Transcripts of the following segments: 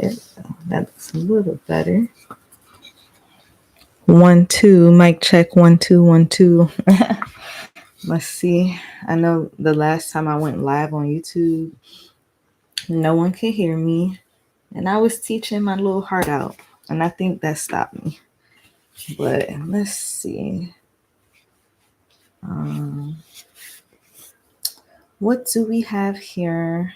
There, that's a little better. 1 2, mic check, 1 2 1 2. Let's see. I know the last time I went live on YouTube, no one could hear me, and I was teaching my little heart out, and I think that stopped me. But let's see. What do we have here?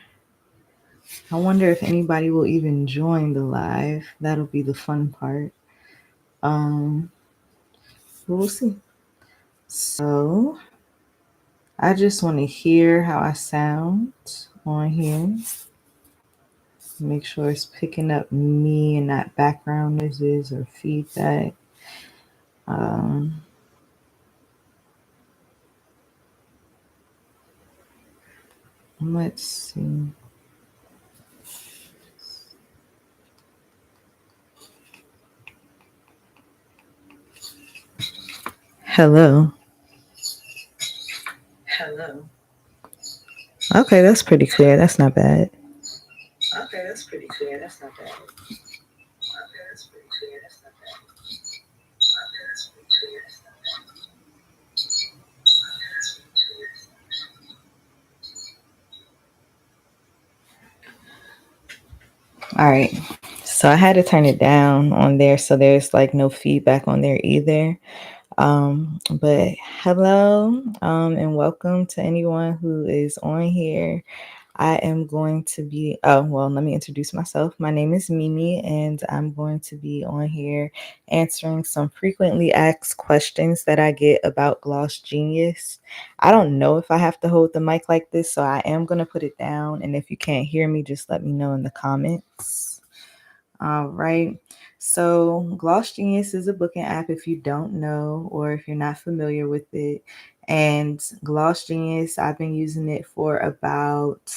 I wonder if anybody will even join the live. That'll be the fun part. We'll see. So I just want to hear how I sound on here. Make sure it's picking up me and not background noises or feedback. Let's see. Hello. Hello. Okay, that's pretty clear. That's not bad. Okay, that's pretty clear. That's not bad. Okay, that's pretty clear. That's not bad. Okay, that's pretty clear. That's not bad. Okay, that's pretty clear. That's not bad. All right. So I had to turn it down on there so there's like no feedback on there either. But hello, and welcome to anyone who is on here. I am going to be, let me introduce myself. My name is Mimi, and I'm going to be on here answering some frequently asked questions that I get about Gloss Genius. I don't know if I have to hold the mic like this, so I am going to put it down. And if you can't hear me, just let me know in the comments. All right. So, Gloss Genius is a booking app if you don't know or if you're not familiar with it. And Gloss Genius, I've been using it for about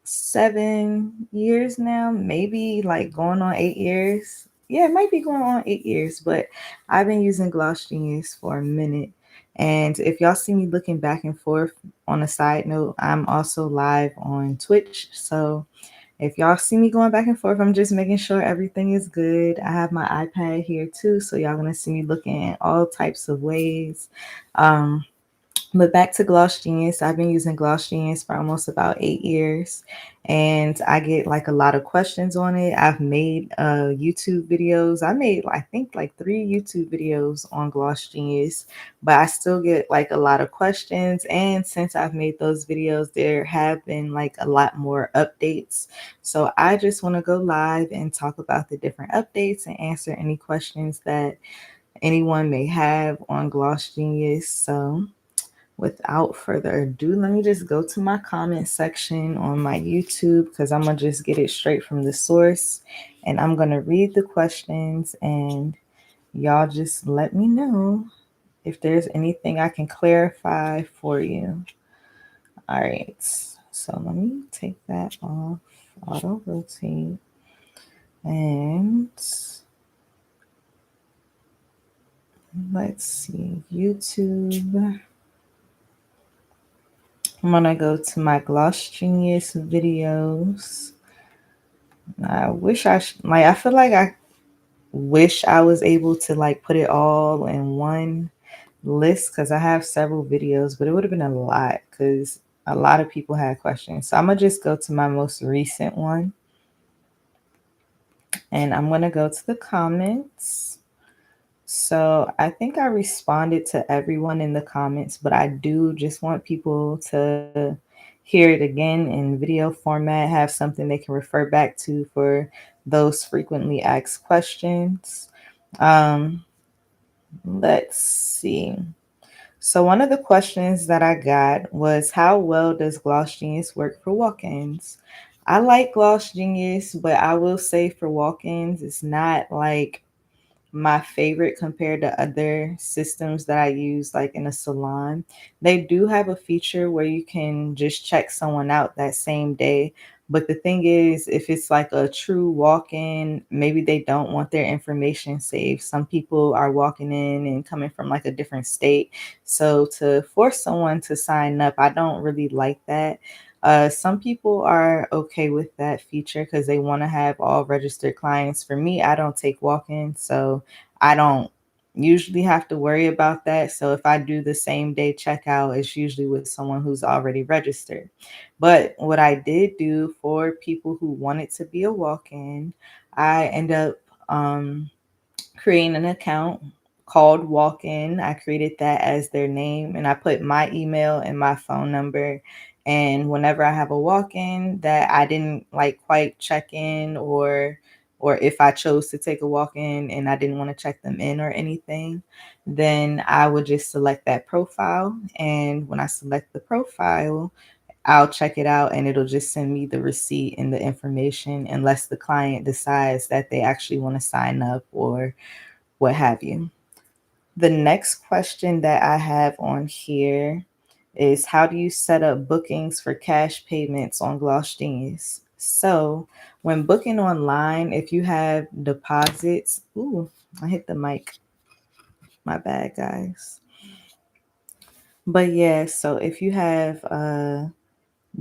7 years now, maybe like going on 8 years. Yeah, it might be going on 8 years, but I've been using Gloss Genius for a minute. And if y'all see me looking back and forth on a side note, I'm also live on Twitch. So, if y'all see me going back and forth, I'm just making sure everything is good. I have my iPad here too, so y'all gonna see me looking at all types of ways. Um, but back to Gloss Genius, I've been using Gloss Genius for almost about 8 years, and I get like a lot of questions on it. I've made YouTube videos. I made, I think, like 3 YouTube videos on Gloss Genius, but I still get like a lot of questions. And since I've made those videos, there have been like a lot more updates. So I just want to go live and talk about the different updates and answer any questions that anyone may have on Gloss Genius. So without further ado, let me just go to my comment section on my YouTube because I'm going to just get it straight from the source. And I'm going to read the questions and y'all just let me know if there's anything I can clarify for you. All right. So let me take that off, auto rotate. And let's see, YouTube. I'm gonna go to my Gloss Genius videos. I wish I feel like I wish I was able to like put it all in one list because I have several videos, but it would have been a lot because a lot of people had questions. So I'm gonna just go to my most recent one and I'm gonna go to the comments. So I think I responded to everyone in the comments, but I do just want people to hear it again in video format, have something they can refer back to for those frequently asked questions. Um, let's see. So one of the questions that I got was, how well does Gloss Genius work for walk-ins? I like Gloss Genius, but I will say for walk-ins, it's not like my favorite compared to other systems that I use, like in a salon. They do have a feature where you can just check someone out that same day. But the thing is, if it's like a true walk in, maybe they don't want their information saved. Some people are walking in and coming from like a different state. So to force someone to sign up, I don't really like that. Some people are okay with that feature because they want to have all registered clients. For me, I don't take walk ins, so I don't usually have to worry about that. So if I do the same day checkout, it's usually with someone who's already registered. But what I did do for people who wanted to be a walk in, I end up creating an account called Walk In. I created that as their name and I put my email and my phone number. And whenever I have a walk in that I didn't like quite check in, or if I chose to take a walk in and I didn't want to check them in or anything, then I would just select that profile. And when I select the profile, I'll check it out and it'll just send me the receipt and the information unless the client decides that they actually want to sign up or what have you. The next question that I have on here is, how do you set up bookings for cash payments on Gloss Genius? So when booking online, if you have deposits, ooh, I hit the mic. My bad, guys. But yeah, so if you have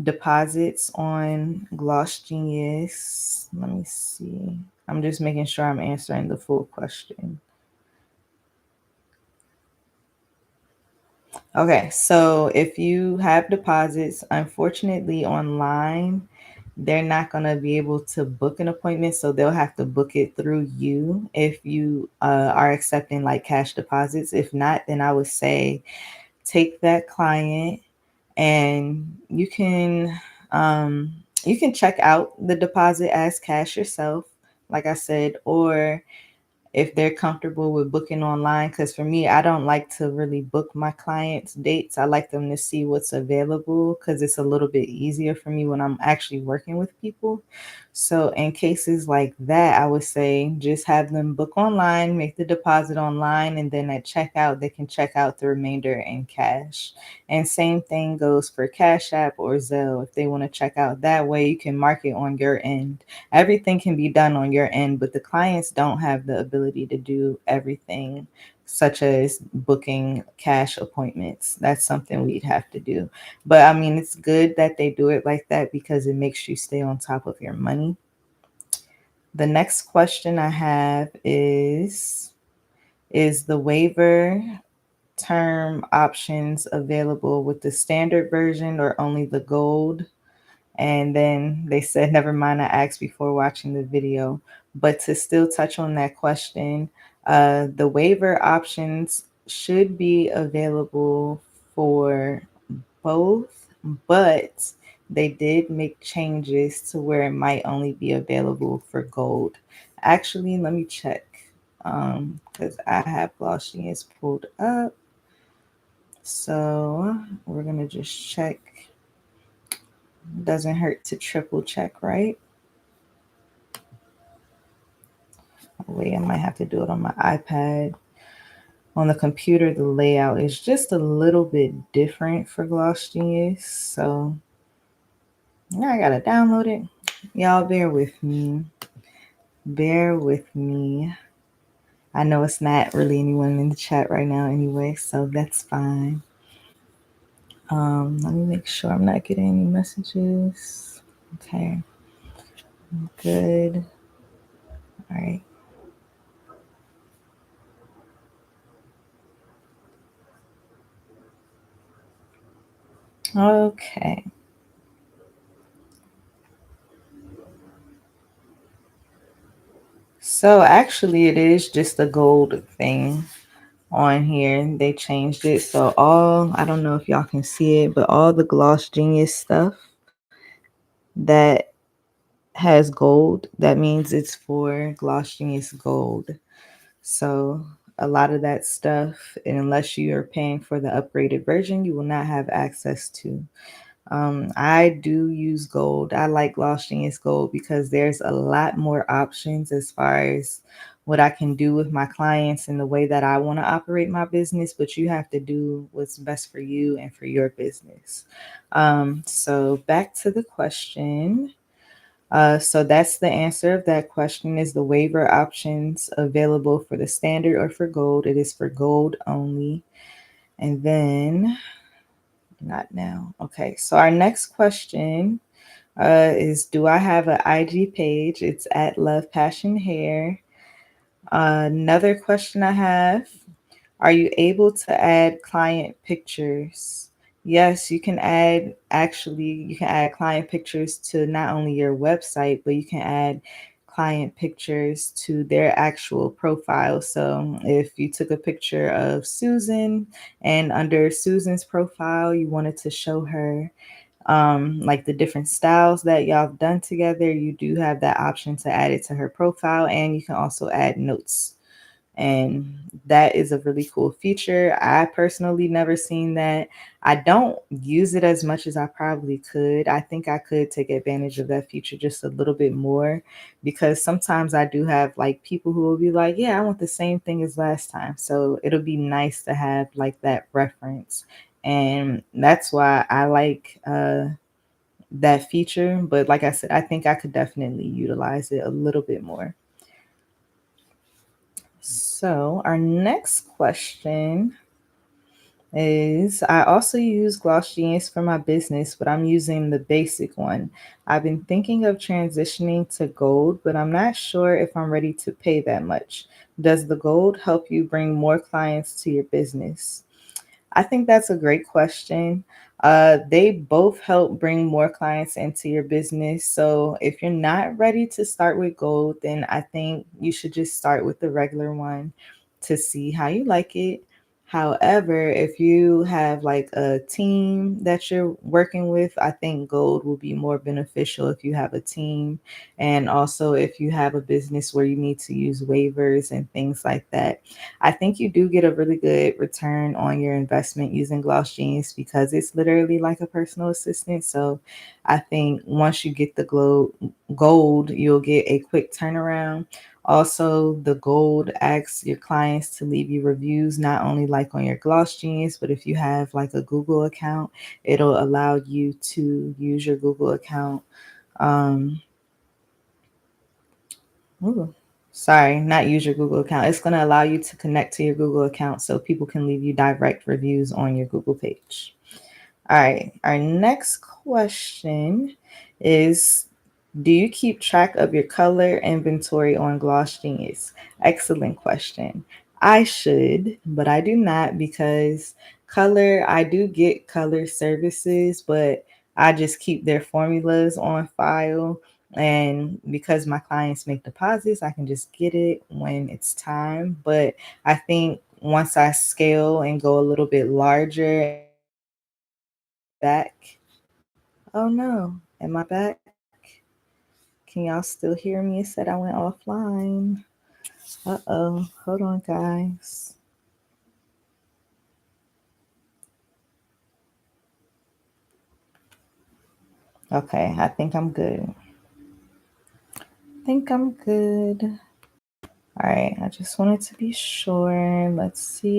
deposits on Gloss Genius, let me see. I'm just making sure I'm answering the full question. Okay, so if you have deposits, unfortunately online, they're not going to be able to book an appointment. So they'll have to book it through you if you are accepting like cash deposits. If not, then I would say take that client and you can check out the deposit as cash yourself, like I said, or if they're comfortable with booking online. Because for me, I don't like to really book my clients' dates. I like them to see what's available because it's a little bit easier for me when I'm actually working with people. So, in cases like that, I would say just have them book online, make the deposit online, and then at checkout, they can check out the remainder in cash. And same thing goes for Cash App or Zelle. If they want to check out that way, you can mark it on your end. Everything can be done on your end, but the clients don't have the ability to do everything, such as booking cash appointments. That's something we'd have to do. But I mean, it's good that they do it like that because it makes you stay on top of your money. The next question I have is the waiver term options available with the standard version or only the gold? And then they said, never mind, I asked before watching the video. But to still touch on that question, the waiver options should be available for both, but they did make changes to where it might only be available for gold. Actually, let me check because I have Glossians pulled up. So we're going to just check. Doesn't hurt to triple check, right? Wait, I might have to do it on my iPad. On the computer, the layout is just a little bit different for Gloss Genius. So now I gotta download it. Y'all bear with me. Bear with me. I know it's not really anyone in the chat right now anyway, so that's fine. Let me make sure I'm not getting any messages. Okay, good. All right. Okay. So actually, it is just a gold thing on here. They changed it. So I don't know if y'all can see it, but all the Gloss Genius stuff that has gold, that means it's for Gloss Genius Gold. So a lot of that stuff, and unless you are paying for the upgraded version, you will not have access to. I do use gold. I like Gloss Genius Gold because there's a lot more options as far as what I can do with my clients and the way that I want to operate my business, but you have to do what's best for you and for your business. So back to the question. So that's the answer of that question. Is the waiver options available for the standard or for gold? It is for gold only. And then Not now. Okay, so our next question is, do I have an IG page? It's at Love Passion Hair. Another question I have, are you able to add client pictures? Yes, you can add client pictures to not only your website, but you can add client pictures to their actual profile. So if you took a picture of Susan and under Susan's profile, you wanted to show her like the different styles that y'all have done together, you do have that option to add it to her profile, and you can also add notes, and that is a really cool feature. I personally never seen that. I don't use it as much as I probably could. I think I could take advantage of that feature just a little bit more, because sometimes I do have like people who will be like, yeah, I want the same thing as last time. So it'll be nice to have like that reference. And that's why I like that feature. But like I said, I think I could definitely utilize it a little bit more. So, our next question is, I also use Gloss Genius for my business, but I'm using the basic one. I've been thinking of transitioning to gold, but I'm not sure if I'm ready to pay that much. Does the gold help you bring more clients to your business? I think that's a great question. They both help bring more clients into your business. So if you're not ready to start with gold, then I think you should just start with the regular one to see how you like it. However, if you have like a team that you're working with, I think gold will be more beneficial if you have a team. And also, if you have a business where you need to use waivers and things like that, I think you do get a really good return on your investment using Gloss Genius because it's literally like a personal assistant. So I think once you get the gold, you'll get a quick turnaround. Also, the gold asks your clients to leave you reviews, not only like on your Gloss Genius, but if you have like a Google account, it'll allow you to use your Google account. Um, Ooh, sorry, not use your Google account. It's going to allow you to connect to your Google account so people can leave you direct reviews on your Google page. All right, our next question is, do you keep track of your color inventory on Gloss Genius? Excellent question. I should, but I do not because I do get color services, but I just keep their formulas on file. And because my clients make deposits, I can just get it when it's time. But I think once I scale and go a little bit larger and I need to back. Oh no, am I back? Can y'all still hear me? It said I went offline. Uh-oh. Hold on, guys. Okay, I think I'm good. Think I'm good. All right, I just wanted to be sure. Let's see.